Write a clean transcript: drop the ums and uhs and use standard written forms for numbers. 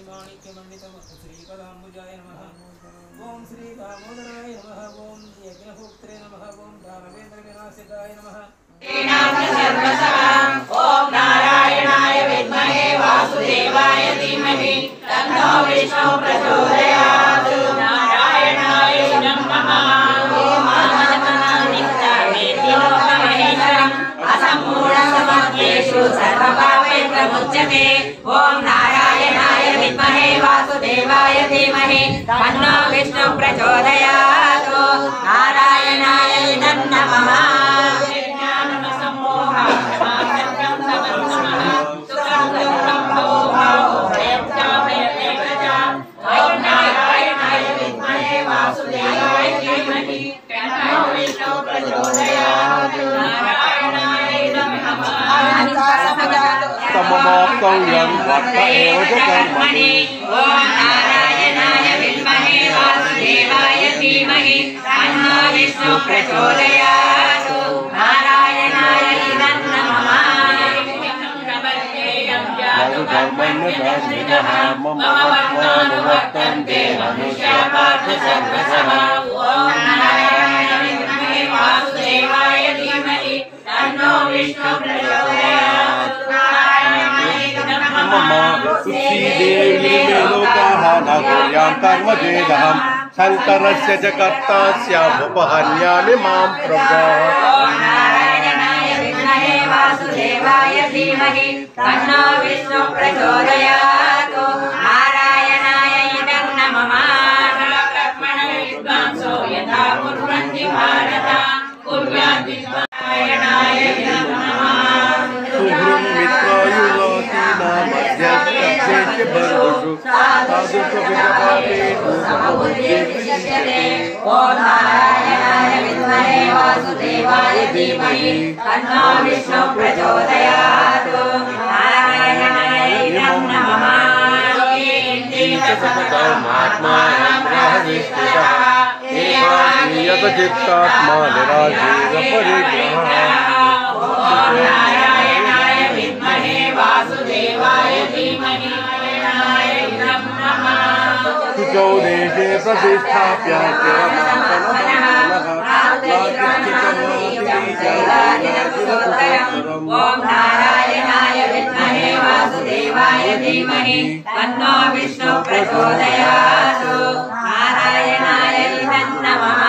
श्रीकलाम्बुजाय नमः। ओम श्री दामोदराय नमः। ओम यज्ञभोक्त्रे नमः। ओम दानवेन्द्र विनाशिकाय नमः। ओम नारायणाय विद्महे वासुदेवाय धीमहि तन्नो विष्णु प्रचोदयात्। नारायणाय नमः। ओम अनन्तनानित्यमेतिलोकमहेश्वरम् असम्पूर्णसमर्थ्येषु सर्वपापैर्प्रमुच्यते। ओम नारायणाय विद्महे वासुदेवाय धीमहि तन्नो विष्णु प्रचोदयात्। नारायणाय नमः। ओम नारायणाय विद्महे वासुदेवाय धीमहि तन्नो विष्णु प्रचोदयात्। नारायणाय नमः। मम वर्तन्ते मनुष्यापार्थ सर्वशः। ओम नारायणाय विद्महे वासुदेवाय धीमहि तन्नो विष्णु प्रचोदयात्। शंकरस्य च कर्तास्यामुपहन्यामि मां प्रभो। ओम नारायणाय विद्महे वासुदेवाय धीमहि तन्नो विष्णु प्रचोदयात्। नारायणाय नमः। कर्मणो विद्वांसो यथा कुर्वन्ति भारत कुर्यात् नारायणाय नमः। शुभ्रं मित्रायुलोकीना मध्यस्थस्य बन्धुषु साधुषु विजपातेषु समबुद्धिर्विशिष्यते। ओम नारायणाय विद्महे वासुदेवाय धीमहि तन्नो विष्णु प्रचोदयात्। नारायणाय नमः। एकाग्नियतचित्तात्मा निराशीरपरिग्रहः। ओम नारायणाय विद्महे वासुदेवाय धीमहि नारायणाय नमः। शुचौ देशे प्रतिष्ठाप्य ओम नारायणाय विद्महे वासुदेवाय धीमहि तन्नो विष्णु प्रचोदयात्। नारायणाय नमः।